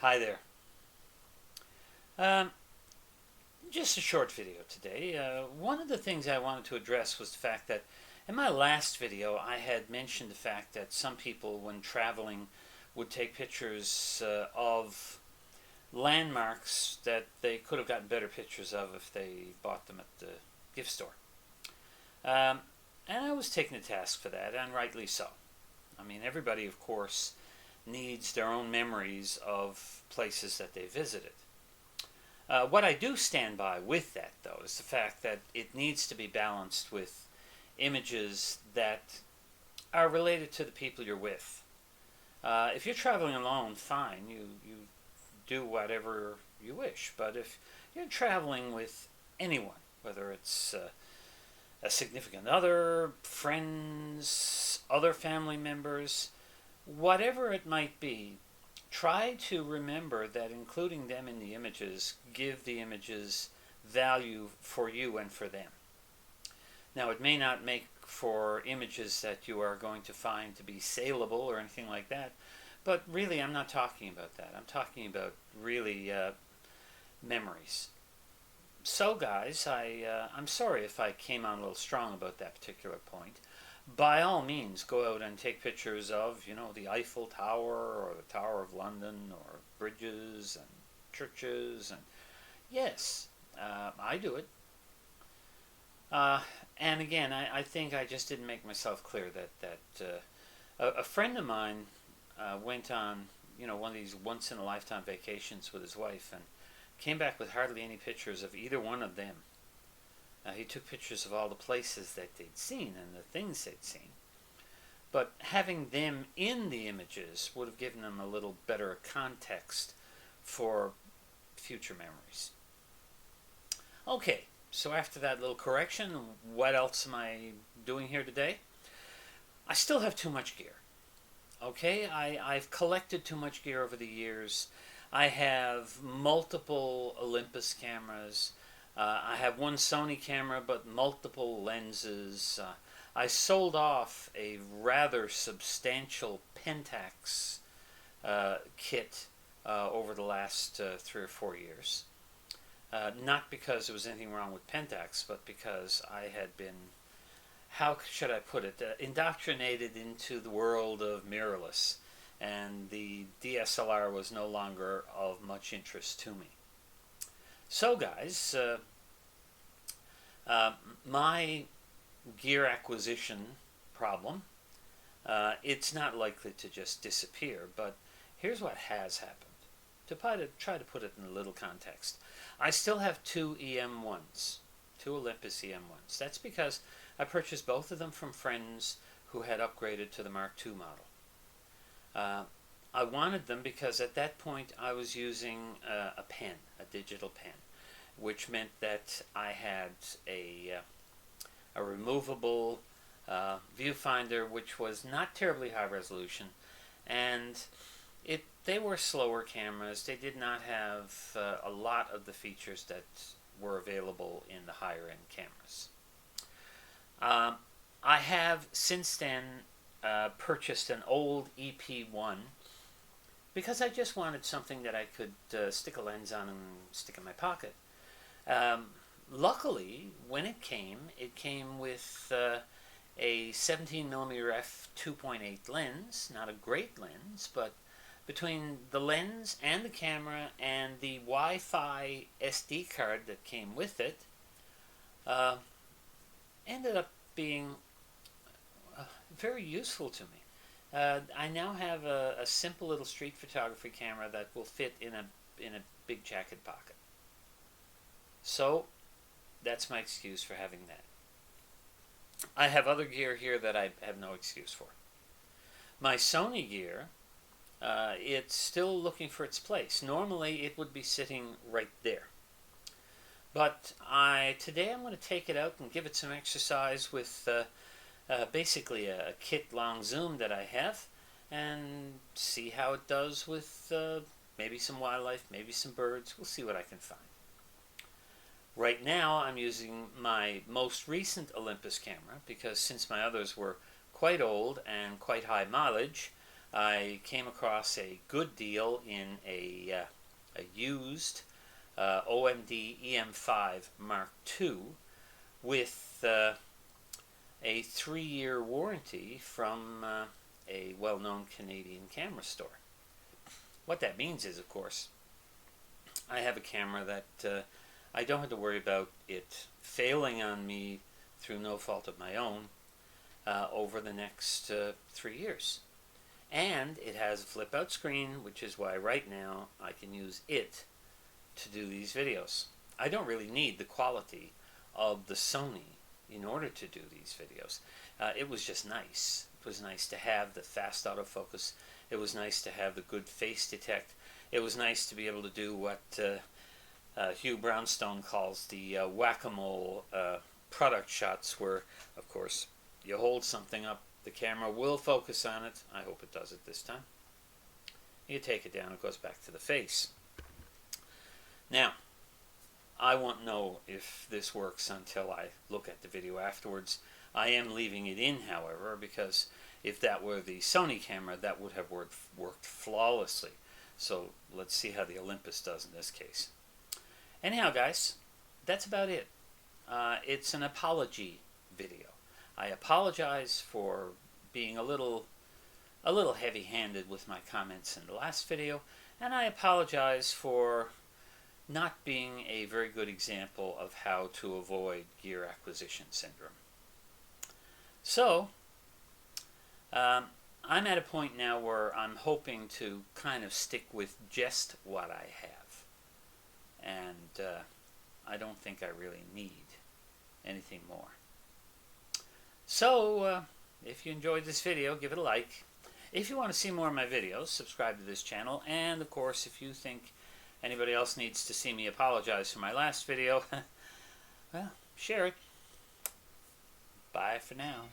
Hi there. Um, just a short video today. One of the things I wanted to address was the fact that in my last video I had mentioned the fact that some people, when traveling, would take pictures of landmarks that they could have gotten better pictures of if they bought them at the gift store. Um, and I was taken to task for that, and rightly so. I mean, everybody, of course, needs their own memories of places that they visited. What I do stand by with that, though, is the fact that it needs to be balanced with images that are related to the people you're with. If you're traveling alone, fine, you do whatever you wish. But if you're traveling with anyone, whether it's a significant other, friends, other family members, whatever it might be, try to remember that including them in the images give the images value for you and for them. Now, it may not make for images that you are going to find to be saleable or anything like that, but really I'm not talking about that. I'm talking about really memories. So guys, I'm sorry if I came on a little strong about that particular point. By all means, go out and take pictures of, the Eiffel Tower or the Tower of London or bridges and churches. And yes, I do it. And again, I think I just didn't make myself clear that a friend of mine went on, one of these once-in-a-lifetime vacations with his wife and came back with hardly any pictures of either one of them. He took pictures of all the places that they'd seen and the things they'd seen. But having them in the images would have given them a little better context for future memories. Okay, so after that little correction, what else am I doing here today? I still have too much gear. Okay, I've collected too much gear over the years. I have multiple Olympus cameras. I have one Sony camera, but multiple lenses. I sold off a rather substantial Pentax kit over the last 3 or 4 years. Not because there was anything wrong with Pentax, but because I had been, how should I put it, indoctrinated into the world of mirrorless, and the DSLR was no longer of much interest to me. So guys, my gear acquisition problem, it's not likely to just disappear, but here's what has happened. To try to put it in a little context, I still have two EM1s, two Olympus EM1s. That's because I purchased both of them from friends who had upgraded to the Mark II model. I wanted them because at that point I was using a pen, a digital pen, which meant that I had a removable viewfinder, which was not terribly high resolution, and they were slower cameras. They did not have a lot of the features that were available in the higher end cameras. I have since then purchased an old EP1 because I just wanted something that I could stick a lens on and stick in my pocket. Luckily, when it came with a 17mm f 2.8 lens, not a great lens, but between the lens and the camera and the Wi-Fi SD card that came with it, ended up being very useful to me. I now have a simple little street photography camera that will fit in a big jacket pocket. So that's my excuse for having that. I have other gear here that I have no excuse for. My Sony gear, it's still looking for its place. Normally it would be sitting right there. But today I'm going to take it out and give it some exercise with basically a kit long zoom that I have, and see how it does with maybe some wildlife, maybe some birds. We'll see what I can find. Right now I'm using my most recent Olympus camera because since my others were quite old and quite high mileage, I came across a good deal in a used OMD EM5 Mark II with a 3-year warranty from a well-known Canadian camera store. What that means is, of course, I have a camera that I don't have to worry about it failing on me through no fault of my own over the next 3 years. And it has a flip-out screen, which is why right now I can use it to do these videos. I don't really need the quality of the Sony in order to do these videos. It was just nice. It was nice to have the fast autofocus. It was nice to have the good face detect. It was nice to be able to do what Hugh Brownstone calls the whack-a-mole product shots, where, of course, you hold something up, the camera will focus on it. I hope it does it this time. You take it down, it goes back to the face. Now, I won't know if this works until I look at the video afterwards. I am leaving it in, however, because if that were the Sony camera, that would have worked flawlessly. So let's see how the Olympus does in this case. Anyhow, guys, that's about it. It's an apology video. I apologize for being a little heavy-handed with my comments in the last video, and I apologize for not being a very good example of how to avoid gear acquisition syndrome. So, I'm at a point now where I'm hoping to kind of stick with just what I have, and I don't think I really need anything more. So, if you enjoyed this video, give it a like. If you want to see more of my videos, subscribe to this channel. And, of course, if you think anybody else needs to see me apologize for my last video, well, share it. Bye for now.